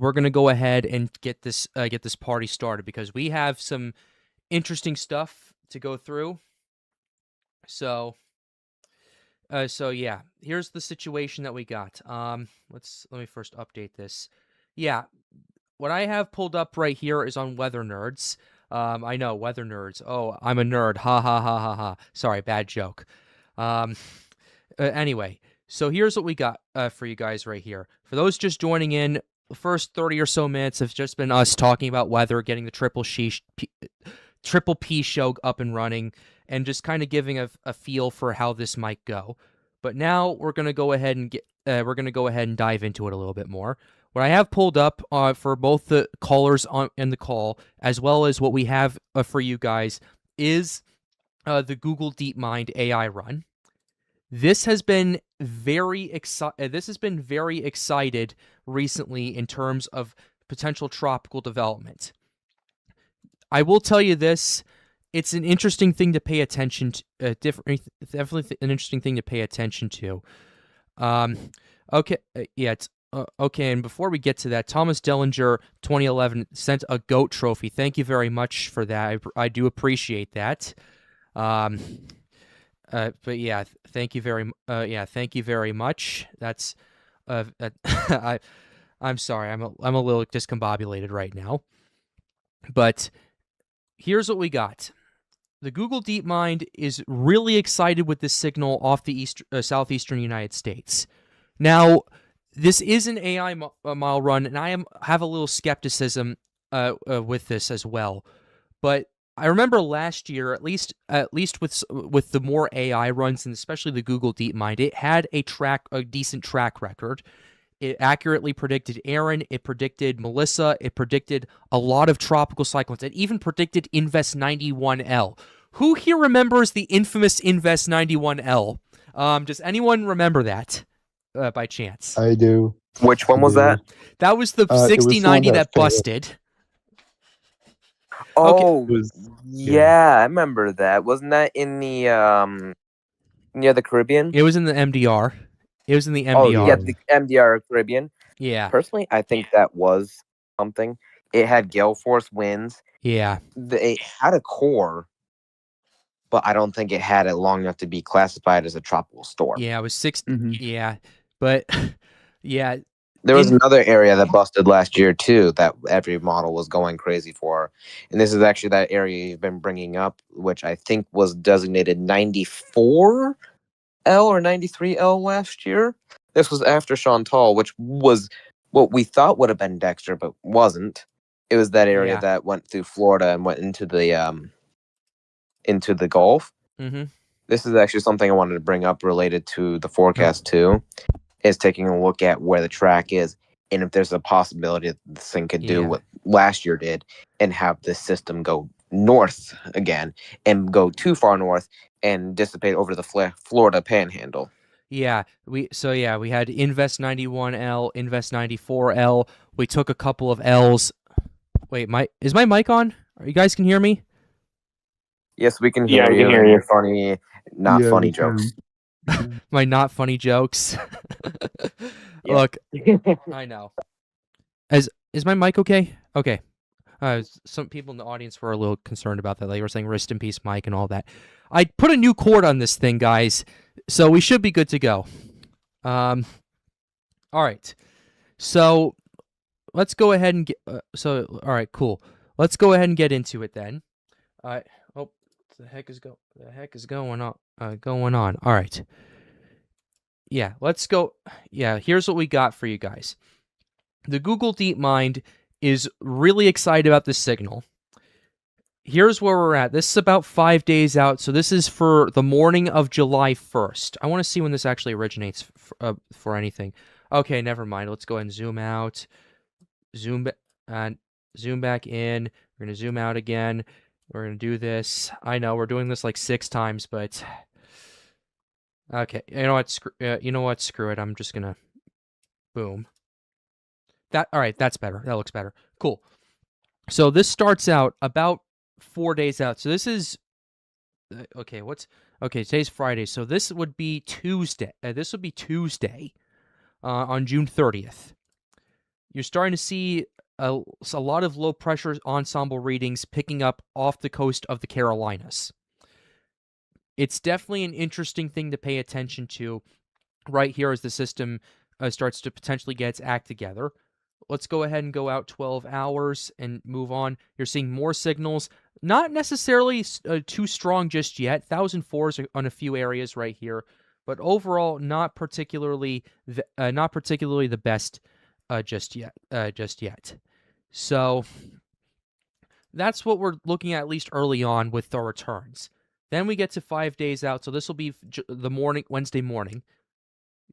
we're gonna go ahead and get this party started because we have some interesting stuff to go through. So, yeah, here's the situation that we got. Let me first update this. Yeah, what I have pulled up right here is on Weather Nerds. I know, Weather Nerds. Oh, I'm a nerd. Ha ha ha ha ha. Sorry, bad joke. Um, anyway, so here's what we got for you guys right here. For those just joining in, the first 30 or so minutes have just been us talking about weather, getting the Triple P show up and running, and just kind of giving a feel for how this might go. But now we're gonna go ahead and dive into it a little bit more. What I have pulled up for both the callers on and the call, as well as what we have for you guys, is the Google DeepMind AI run. This has been very excited recently in terms of potential tropical development. I will tell you this: it's an interesting thing to pay attention to. Definitely an interesting thing to pay attention to. Okay, it's okay. And before we get to that, Thomas Dellinger 2011 sent a GOAT trophy. Thank you very much for that. I do appreciate that. But yeah, thank you very much. That's I'm sorry. I'm a little discombobulated right now. But here's what we got. The Google DeepMind is really excited with this signal off the southeastern United States. Now, this is an AI model run, and I have a little skepticism with this as well. But I remember last year, at least with the more AI runs, and especially the Google DeepMind, it had a decent track record. It accurately predicted Aaron. It predicted Melissa. It predicted a lot of tropical cyclones. It even predicted Invest 91L. Who here remembers the infamous Invest 91L? Does anyone remember that by chance? I do. Which one was that? That was the 6090 that busted. Oh, Okay. yeah, I remember that. Wasn't that in the near the Caribbean? It was in the MDR. It was in the MDR. Oh, yeah, the MDR Caribbean. Yeah. Personally, I think that was something. It had gale force winds. Yeah. It had a core, but I don't think it had it long enough to be classified as a tropical storm. Yeah, it was 6. Yeah, but yeah. There was another area that busted last year too that every model was going crazy for, and this is actually that area you've been bringing up, which I think was designated 94L or 93L last year. This was after Chantal, which was what we thought would have been Dexter, but wasn't. It was that area that went through Florida and went into the Gulf. Mm-hmm. This is actually something I wanted to bring up related to the forecast too, is taking a look at where the track is and if there's a possibility that this thing could do what last year did and have this system go north again and go too far north and dissipate over the Florida panhandle. Yeah, we had Invest 91L, Invest 94L. We took a couple of L's. Wait, is my mic on? Are you guys can hear me? Yes, we can hear you. Hear your funny, funny jokes. My not funny jokes. Look, I know. Is my mic okay? Okay. Some people in the audience were a little concerned about that. They were saying "rest in peace, Mike" and all that. I put a new cord on this thing, guys, so we should be good to go. All right. So let's go ahead and get. All right, cool. Let's go ahead and get into it then. Oh, what the heck is going on? All right. Yeah, let's go. Yeah, here's what we got for you guys. The Google DeepMind is really excited about this signal. Here's where we're at. This is about 5 days out, so this is for the morning of July 1st. I want to see when this actually originates for anything. Okay, never mind. Let's go ahead and zoom out. Zoom back in. We're going to zoom out again. We're going to do this. I know, we're doing this like 6 times, but... Okay, you know what? Screw it. I'm just going to... Boom. All right, that's better. That looks better. Cool. So this starts out about 4 days out. So this is okay. Today's Friday. So this would be Tuesday. On June 30th. you're starting to see a lot of low pressure ensemble readings picking up off the coast of the Carolinas. It's definitely an interesting thing to pay attention to right here as the system starts to potentially get its act together. Let's go ahead and go out 12 hours and move on. You're seeing more signals, not necessarily too strong just yet. 1,004s on a few areas right here, but overall not particularly the best just yet. So that's what we're looking at least early on with the returns. Then we get to 5 days out, so this will be the morning, Wednesday morning.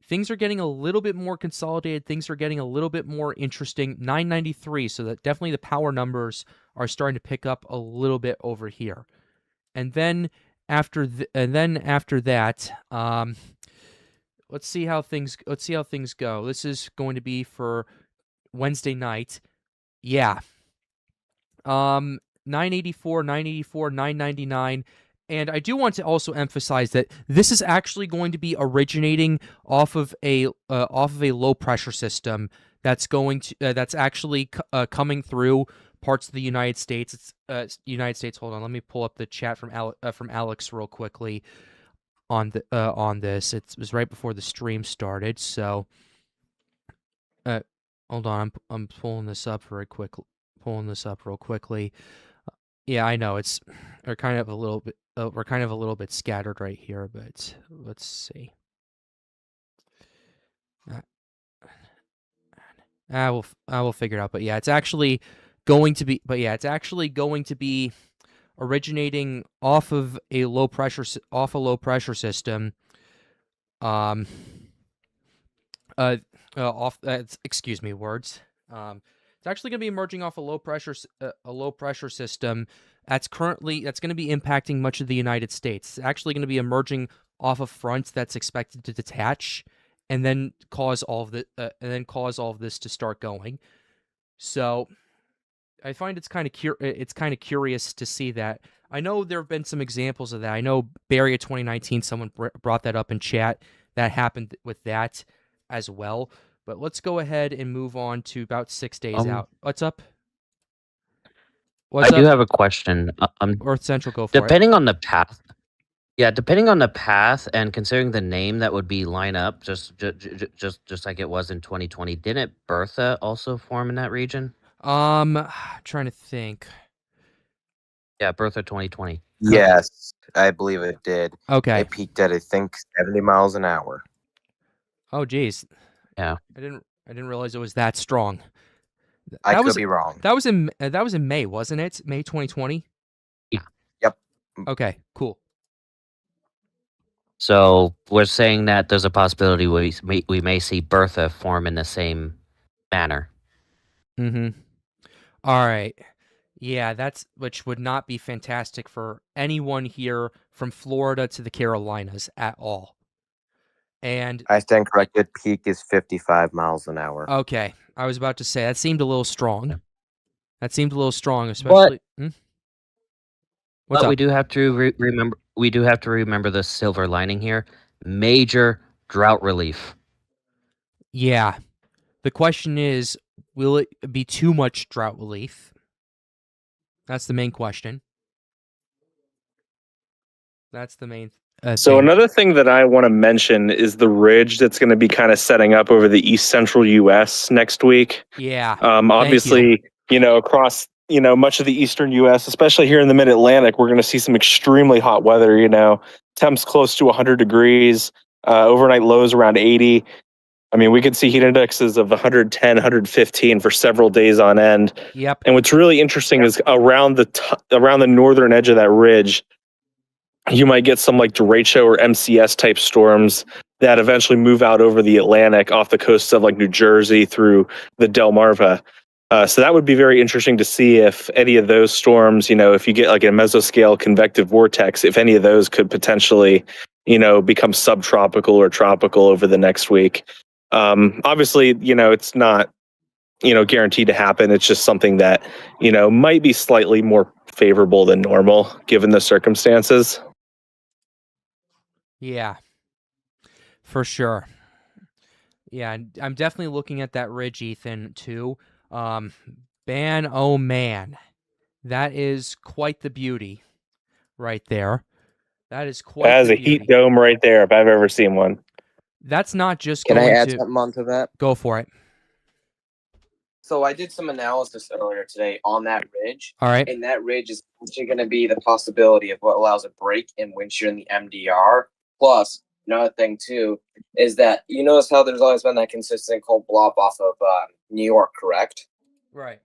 Things are getting a little bit more consolidated. Things are getting a little bit more interesting. 993, so that definitely the power numbers are starting to pick up a little bit over here. And then after that, let's see how things go. This is going to be for Wednesday night. Yeah. 984, 984, 999. And I do want to also emphasize that this is actually going to be originating off of a low pressure system that's actually coming through parts of the United States. It's United States. Hold on, let me pull up the chat from Alex real quickly on this. It was right before the stream started, so hold on, I'm pulling this up real quickly. Yeah, I know we're kind of a little bit scattered right here, but let's see. I will figure it out. But yeah, it's actually going to be. Originating off a low pressure system. Excuse me, words. It's actually going to be emerging off a low pressure system that's going to be impacting much of the United States. It's actually going to be emerging off a front that's expected to detach and then cause all of this to start going. So I find it's kind of curious to see that. I know there have been some examples of that. I know Barry of 2019, someone brought that up in chat. That happened with that as well. But let's go ahead and move on to about 6 days out. What's up? I do have a question. Earth Central, go for it. Depending on the path, and considering the name that would be line up, just like it was in 2020, didn't Bertha also form in that region? Trying to think. Yeah, Bertha 2020. Yes, I believe it did. Okay. It peaked at, I think, 70 miles an hour. Oh, geez. Yeah. I didn't realize it was that strong. I could be wrong. That was in May, wasn't it? May 2020. Yeah. Yep. Okay. Cool. So we're saying that there's a possibility we may see Bertha form in the same manner. Mm-hmm. All right. Yeah, which would not be fantastic for anyone here from Florida to the Carolinas at all. And I stand corrected. Peak is 55 miles an hour. Okay, I was about to say that seemed a little strong. Especially. What's up? We do have to remember. We do have to remember the silver lining here: major drought relief. Yeah, the question is, will it be too much drought relief? That's the main question. That's the main. So another thing that I want to mention is the ridge that's going to be kind of setting up over the east central U.S. next week. Yeah. Obviously, across much of the eastern U.S., especially here in the mid-Atlantic, we're going to see some extremely hot weather. Temps close to 100 degrees, overnight lows around 80. I mean, we could see heat indexes of 110, 115 for several days on end. Yep. And what's really interesting is around the northern edge of that ridge, you might get some like derecho or MCS type storms that eventually move out over the Atlantic off the coasts of like New Jersey through the Delmarva. So that would be very interesting to see if any of those storms, if you get like a mesoscale convective vortex, if any of those could potentially, become subtropical or tropical over the next week. Obviously, it's not, guaranteed to happen. It's just something that, might be slightly more favorable than normal given the circumstances. Yeah, for sure. Yeah, I'm definitely looking at that ridge, Ethan, too. Man, oh man, that is quite the beauty right there. That is quite That is the a heat beauty. dome right there if I've ever seen one. That's not just Can I going add to something onto that? go for it. So I did some analysis earlier today on that ridge, All right. and that ridge is actually going to be the possibility of what allows a break in wind shear in the MDR. Plus, another thing too is that you notice how there's always been that consistent cold blob off of New York, correct? Right.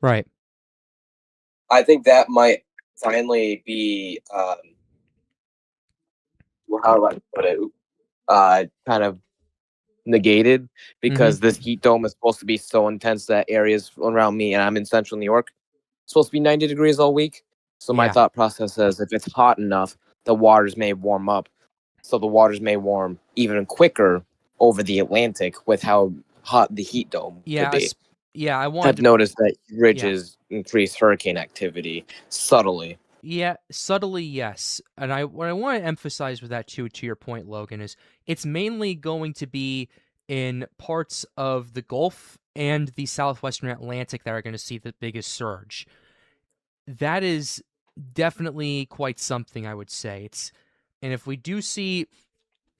Right. I think that might finally be how do I put it? Kind of negated because this heat dome is supposed to be so intense that areas around me, and I'm in central New York, supposed to be 90 degrees all week. So my Yeah. thought process is if it's hot enough, the waters may warm up. So the waters may warm even quicker over the Atlantic with how hot the heat dome Yeah. could be. Yeah. I I've wanted to. noticed that ridges increase hurricane activity subtly. Yeah, subtly, yes. And what I want to emphasize with that too, to your point, Logan, is it's mainly going to be in parts of the Gulf and the southwestern Atlantic that are going to see the biggest surge. That is definitely quite something, I would say. And if we do see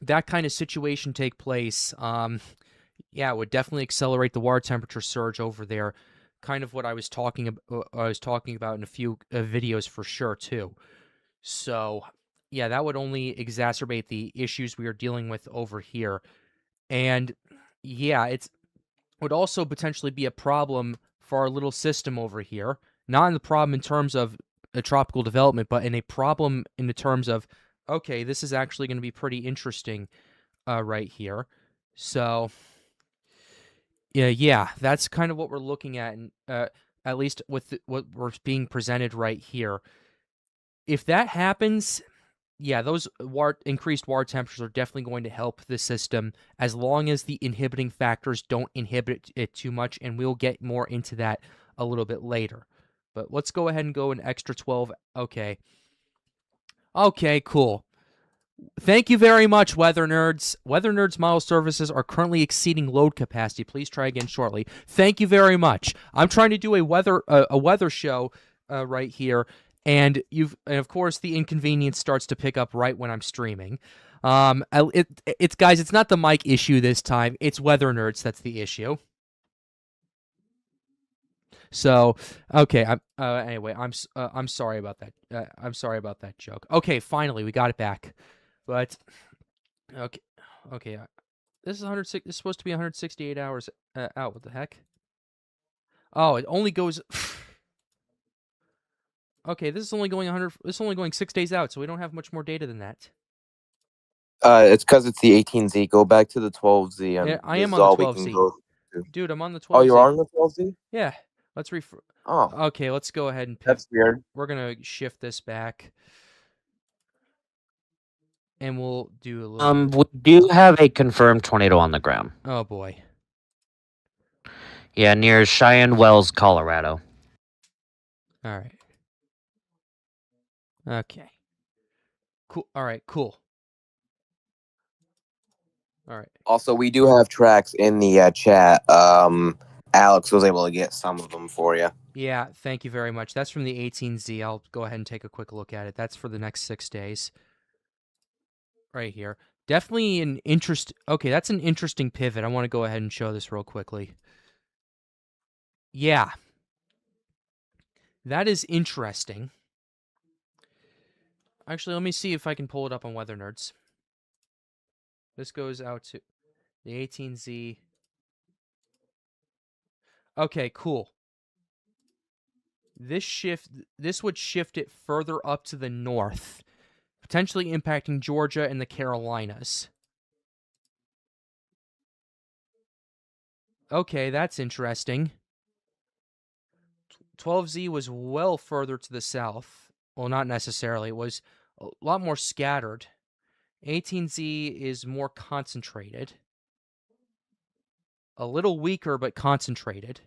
that kind of situation take place, yeah, it would definitely accelerate the water temperature surge over there. Kind of what I was talking about in a few videos for sure too. So, yeah, that would only exacerbate the issues we are dealing with over here. And yeah, it would also potentially be a problem for our little system over here. Not in the problem in terms of a tropical development, but in a problem in the terms of, okay, this is actually going to be pretty interesting right here. So, yeah, that's kind of what we're looking at, and at least with what we're being presented right here. If that happens, yeah, those increased water temperatures are definitely going to help the system as long as the inhibiting factors don't inhibit it too much, and we'll get more into that a little bit later. But let's go ahead and go an extra 12. Okay. Okay, cool. Thank you very much, Weather Nerds. Weather Nerds model services are currently exceeding load capacity. Please try again shortly. Thank you very much. I'm trying to do a weather show right here, and of course the inconvenience starts to pick up right when I'm streaming. It's guys, it's not the mic issue this time. It's Weather Nerds that's the issue. So, okay. Anyway, I'm sorry about that. I'm sorry about that joke. Okay, finally we got it back. But okay. This is 106. This is supposed to be 168 hours out. What the heck? Oh, it only goes. Okay, this is only going 100. This is only going 6 days out, so we don't have much more data than that. It's because it's the 18Z. Go back to the 12Z. Yeah, I this am is on the all we can 12Z. go to. Dude, I'm on the 12Z. Oh, you are on the 12Z? Yeah. Let's refer. Oh. Okay, let's go ahead and. That's weird. We're gonna shift this back. And we'll do a little. We do have a confirmed tornado on the ground. Oh boy. Yeah, near Cheyenne Wells, Colorado. All right. Okay. Cool. All right. Cool. All right. Also, we do have tracks in the chat. Alex was able to get some of them for you. Yeah, thank you very much. That's from the 18Z. I'll go ahead and take a quick look at it. That's for the next 6 days. Right here. Definitely an interest. Okay, that's an interesting pivot. I want to go ahead and show this real quickly. Yeah. That is interesting. Actually, let me see if I can pull it up on Weather Nerds. This goes out to the 18Z. Okay, cool. This would shift it further up to the north, potentially impacting Georgia and the Carolinas. Okay, that's interesting. 12Z was well further to the south. Well, not necessarily. It was a lot more scattered. 18Z is more concentrated. A little weaker, but concentrated.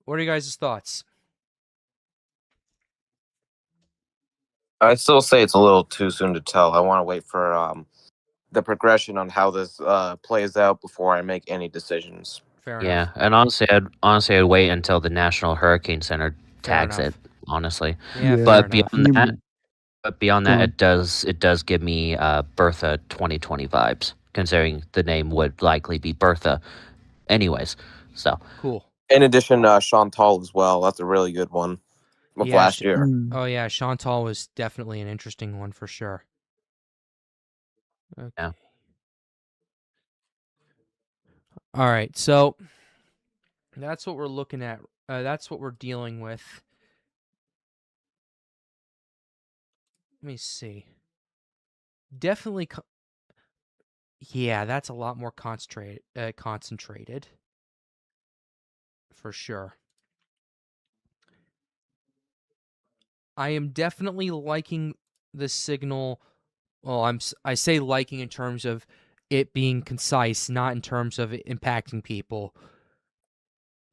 What are you guys' thoughts? I'd still say it's a little too soon to tell. I want to wait for the progression on how this plays out before I make any decisions. Fair Yeah, enough. and I'd wait until the National Hurricane Center Fair tags enough. it. Honestly, Yeah, Yeah. fair but enough. beyond Go that, on. it does give me Bertha 2020 vibes, considering the name would likely be Bertha, anyways. So Cool. In addition, Chantal as well. That's a really good one of Yeah, last year. Oh yeah, Chantal was definitely an interesting one for sure. Okay. Yeah. All right, so that's what we're looking at. That's what we're dealing with. Let me see. Definitely. Yeah, that's a lot more concentrated. For sure. I am definitely liking the signal. Well, I say liking in terms of it being concise, not in terms of it impacting people.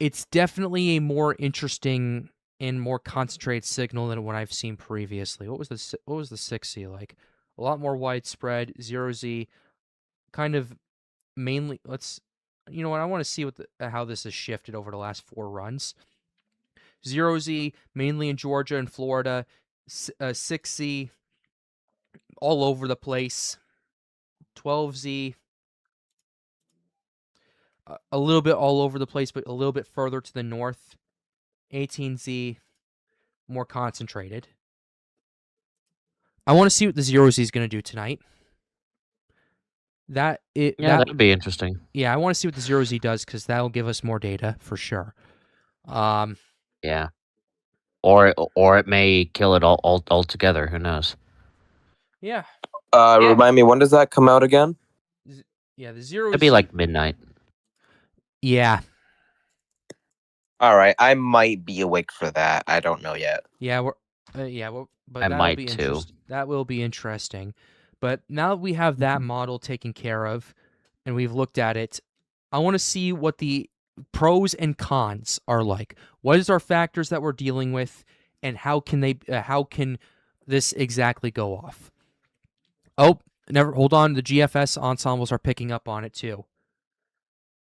It's definitely a more interesting and more concentrated signal than what I've seen previously. What was the 6Z like? A lot more widespread. 0Z, kind of mainly. You know what? I want to see how this has shifted over the last 4 runs. 0Z mainly in Georgia and Florida. 6Z all over the place. 12Z a little bit all over the place, but a little bit further to the north. 18Z more concentrated. I want to see what the 0Z is going to do tonight. that'd be interesting. Yeah, I want to see what the 0Z does because that'll give us more data for sure. Yeah, or it may kill it all altogether. Who knows? Yeah. Remind me, when does that come out again? Yeah, the 0Z. It'd be like midnight. Yeah. All right, I might be awake for that. I don't know yet. Yeah, but I that'll might be too. interesting. That will be interesting. But now that we have that model taken care of and we've looked at it, I want to see what the pros and cons are like. What is our factors that we're dealing with and how can this exactly go off? Oh, hold on, the GFS ensembles are picking up on it too.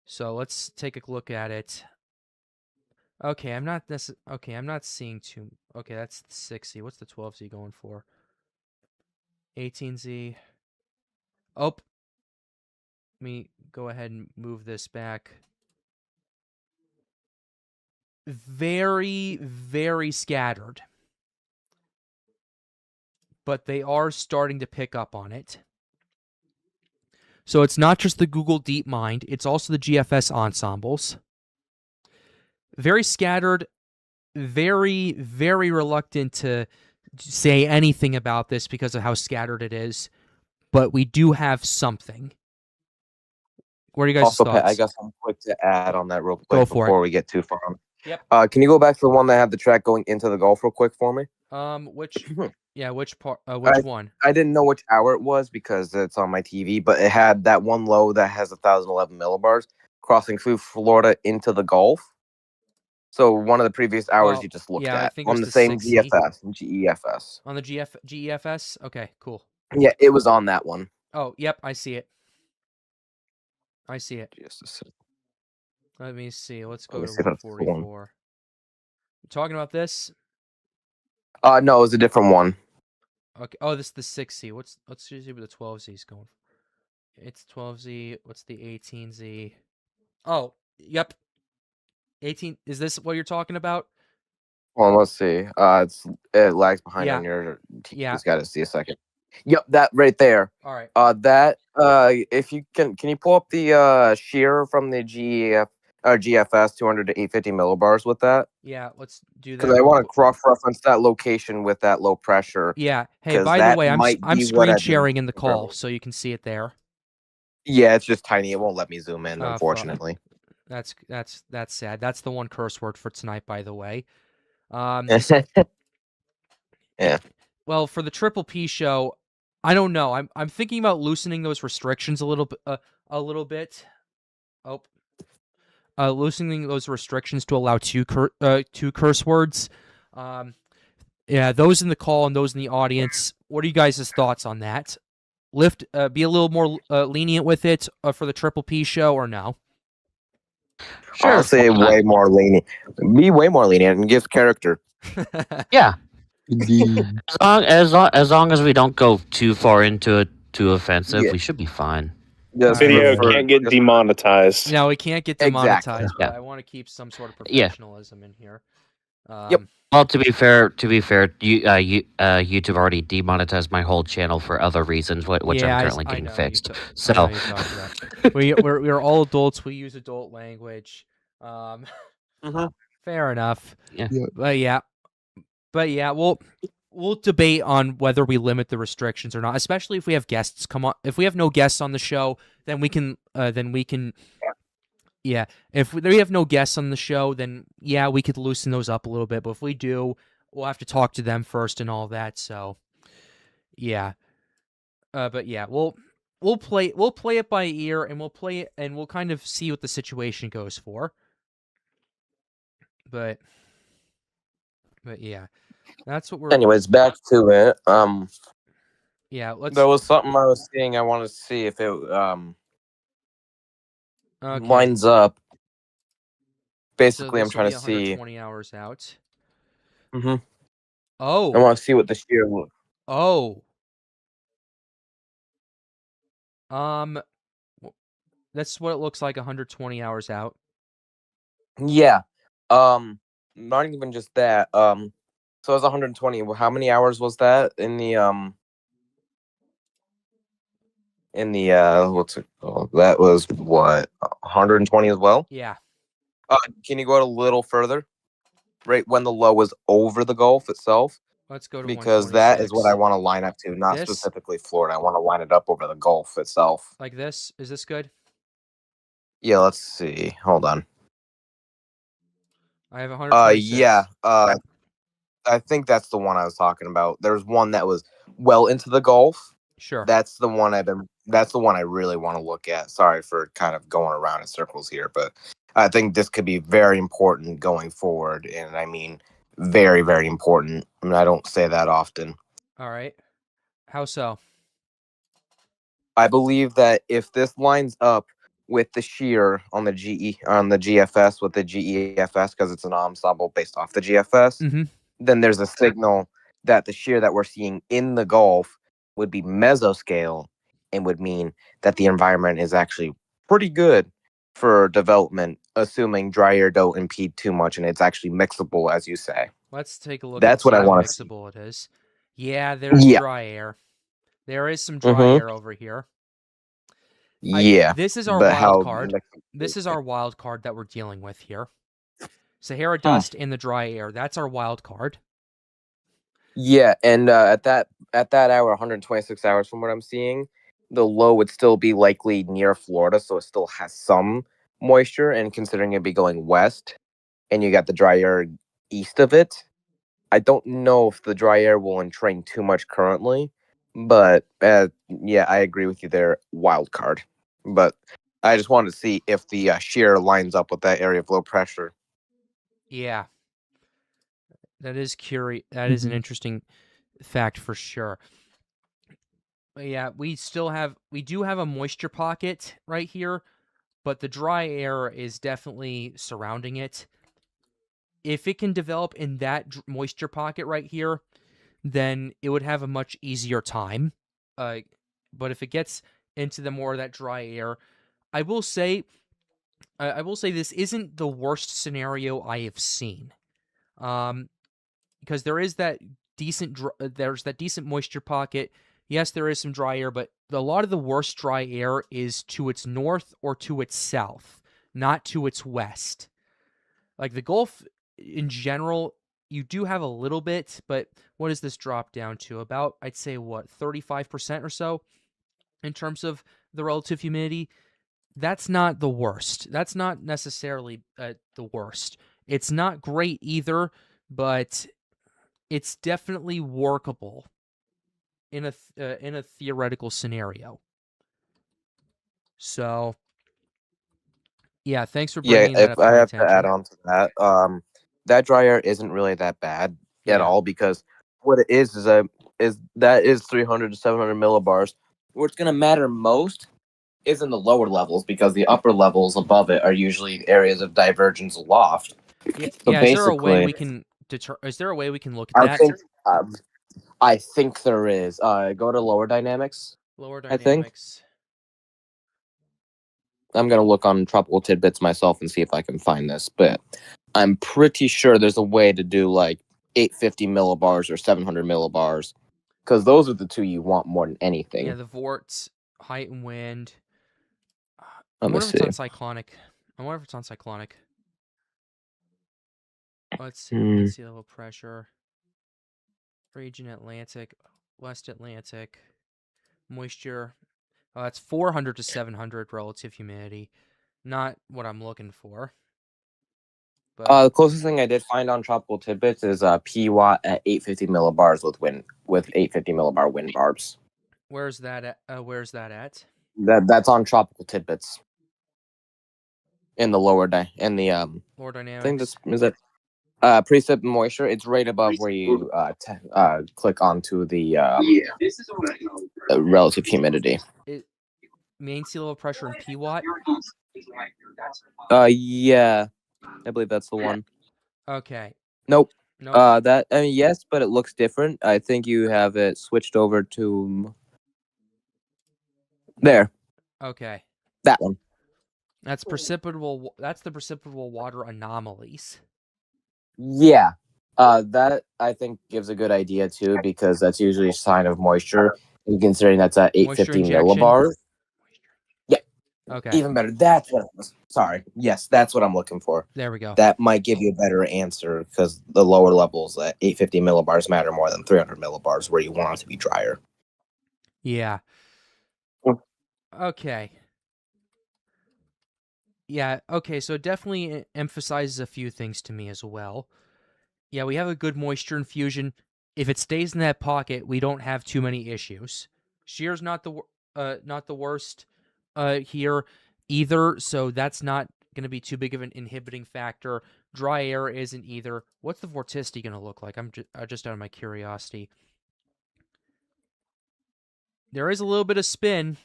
So let's take a look at it. Okay, I'm not seeing too. Okay, that's the 6Z. What's the 12Z going for? 18Z. Oh, let me go ahead and move this back. Very, very scattered. But they are starting to pick up on it. So it's not just the Google DeepMind, it's also the GFS ensembles. Very scattered, very, very reluctant to say anything about this because of how scattered it is. But we do have something. What are you guys' Also, thoughts? Pat, I got something quick to add on that real quick Go for before we get too far. Yep. Can you go back to the one that had the track going into the Gulf real quick for me? Which part? Which one? I didn't know which hour it was because it's on my TV, but it had that one low that has 1,011 millibars crossing through Florida into the Gulf. So one of the previous hours you just looked I at think it on was the the same 6Z. GEFS. On the GEFS? Okay, cool. Yeah, it was on that one. Oh, yep, I see it. Just a second. Let me see. Let's go Let me to see if that's the one. 144. You talking about this? No, it was a different one. Okay. Oh, this is the 6Z. Let's see what the 12Z is going for. It's 12Z. What's the 18Z? Oh, yep. 18. Is this what you're talking about? Well, let's see. It lags behind on your. Yeah. Just got to see a second. Yep, that right there. All right. If you can you pull up the shear from the GFS 200 to 850 millibars with that? Yeah, let's do that. Because I want to cross-reference that location with that low pressure. Yeah. Hey, 'cause by the that way, I'm might be what screen I've been sharing in the call, confirming. so you can see it there. Yeah, it's just tiny. It won't let me zoom in, Fuck. unfortunately. That's sad. That's the one curse word for tonight, by the way. Yeah. Well, for the Triple P show, I don't know. I'm thinking about loosening those restrictions a little bit. Loosening those restrictions to allow two curse words. Yeah, those in the call and those in the audience. What are you guys' thoughts on that? be a little more lenient with it for the Triple P show, or no? Sure, I'll say why not? way more lenient. Be way more lenient and give character. Yeah, Indeed. as long as we don't go too far into it, too offensive, Yeah. we should be fine. Just Video for- can't get just- demonetized. No, we can't get Exactly. demonetized, but Yeah. I want to keep some sort of Yeah. professionalism in here. Yep. Well, to be fair, YouTube already demonetized my whole channel for other reasons, which yeah, I'm currently I getting know, fixed. I know So you talked about. We're all adults. We use adult language. Fair enough. Yeah. But yeah, we'll debate on whether we limit the restrictions or not, especially if we have guests come on. If we have no guests on the show, then we can yeah. If we have no guests on the show, then yeah, we could loosen those up a little bit. But if we do, we'll have to talk to them first and all that. So yeah. But yeah, we'll play it by ear, and we'll play it, and we'll kind of see what the situation goes for. But yeah, that's what we're. Anyways, back to it. Yeah, let's. There was something I was seeing. I wanted to see if it Okay. lines up. So Basically, I'm this will trying be to see. 120 hours out. I Oh, want to see what the shear. oh. W- That's what it looks like 120 hours out. Yeah. Not even just that. So it was 120. How many hours was that in the what's it called? That was what, 120 as well? Yeah. Can you go a little further? Right when the low was over the Gulf itself? Let's go to Because that is what I 126. want to line up to, not This? specifically Florida. I want to line it up over the Gulf itself. Like this. Is this good? Yeah, let's see. Hold on. I have 126. Yeah. I think that's the one I was talking about. There's one that was well into the Gulf. Sure. That's the one that's the one I really want to look at. Sorry for kind of going around in circles here, but I think this could be very important going forward. And I mean, very, very important. I mean, I don't say that often. All right. How so? I believe that if this lines up with the shear on the GFS with the GEFS, because it's an ensemble based off the GFS, then there's a signal that the shear that we're seeing in the Gulf would be mesoscale and would mean that the environment is actually pretty good for development, assuming dry air don't impede too much and it's actually mixable, as you say. Let's take a look. That's what I want to see. Mixable it is. Yeah, there's dry air. There is some dry air over here. Yeah. This is our wild card. This is our wild card that we're dealing with here. Sahara dust in the dry air. That's our wild card. Yeah, and at that hour, 126 hours from what I'm seeing, the low would still be likely near Florida, so it still has some moisture. And considering it'd be going west, and you got the dry air east of it, I don't know if the dry air will entrain too much currently. But yeah, I agree with you there. Wild card, but I just wanted to see if the shear lines up with that area of low pressure. Yeah. That is curious. That is an interesting fact for sure. But yeah, we do have a moisture pocket right here, but the dry air is definitely surrounding it. If it can develop in that moisture pocket right here, then it would have a much easier time. But if it gets into the more of that dry air, I will say this isn't the worst scenario I have seen. Because there is that decent moisture pocket. Yes, there is some dry air, but a lot of the worst dry air is to its north or to its south, not to its west. Like the Gulf in general, you do have a little bit, but what does this drop down to? About, I'd say, 35% or so in terms of the relative humidity. That's not the worst. That's not necessarily the worst. It's not great either, but it's definitely workable in a theoretical scenario. So, yeah, thanks for bringing that up. If I have to add on to that, that dry air isn't really that bad at all, because what it is 300 to 700 millibars, where it's going to matter most is in the lower levels, because the upper levels above it are usually areas of divergence aloft. Yeah, So yeah. Is there a way basically, we can Is there a way we can look at I that? think I think there is. Go to lower dynamics. Lower I think dynamics. I'm gonna look on Tropical Tidbits myself and see if I can find this, but I'm pretty sure there's a way to do like 850 millibars or 700 millibars, because those are the two you want more than anything. Yeah, the vorts, height and wind. I Let me wonder if it's see. on cyclonic. I wonder if it's on cyclonic. Let's see. Hmm. Sea level pressure. Region Atlantic, West Atlantic. Moisture. Oh, that's 400 to 700 relative humidity. Not what I'm looking for. But The closest thing I did find on Tropical Tidbits is P watt at 850 millibars with 850 millibar wind barbs. where's that at? That's on Tropical Tidbits. In the lower Lower I think dynamics. is it precip and moisture. It's right above where you click onto the relative humidity. Main sea level pressure in P watt. Yeah, I believe that's the one. Okay. Nope. Nope. Yes, but it looks different. I think you have it switched over to there. Okay. That one. That's precipitable. That's the precipitable water anomalies. Yeah. That I think gives a good idea too, because that's usually a sign of moisture. And considering that's at 850 injection? millibars. Yeah. Okay. Even better. That's what. Sorry. Yes, that's what I'm looking for. There we go. That might give you a better answer, because the lower levels at 850 millibars matter more than 300 millibars, where you want it to be drier. Yeah. Okay. Yeah, okay, so it definitely emphasizes a few things to me as well. Yeah, we have a good moisture infusion. If it stays in that pocket, we don't have too many issues. Shear's not the worst here either, so that's not going to be too big of an inhibiting factor. Dry air isn't either. What's the vorticity going to look like? I'm just out of my curiosity. There is a little bit of spin.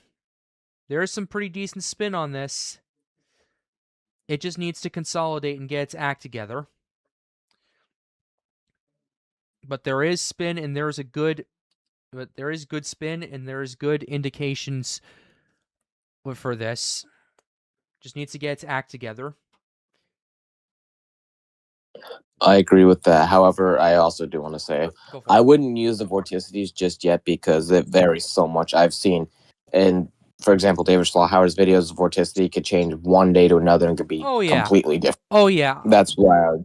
There is some pretty decent spin on this. It just needs to consolidate and get its act together. But there is spin, and there is good spin, and there is good indications for this. Just needs to get its act together. I agree with that. However, I also do want to say I wouldn't use the vorticities just yet, because it varies so much. I've seen, and for example, David Schlauhauer's videos, vorticity could change one day to another and could be completely different. Oh yeah. That's why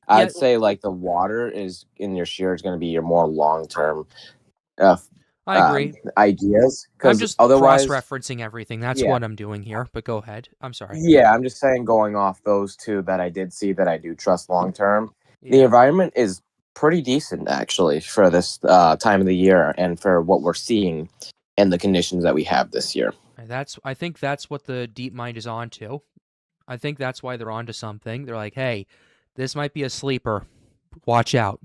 I'd say like the water is in your shear is going to be your more long term. I agree. Ideas, I'm because just otherwise cross-referencing everything. That's what I'm doing here. But go ahead. I'm sorry. Yeah, I'm just saying, going off those two that I did see that I do trust long term. The environment is pretty decent actually for this time of the year, and for what we're seeing and the conditions that we have this year. I think that's what the Deep Mind is on to. I think that's why they're onto something. They're like, hey, this might be a sleeper. Watch out.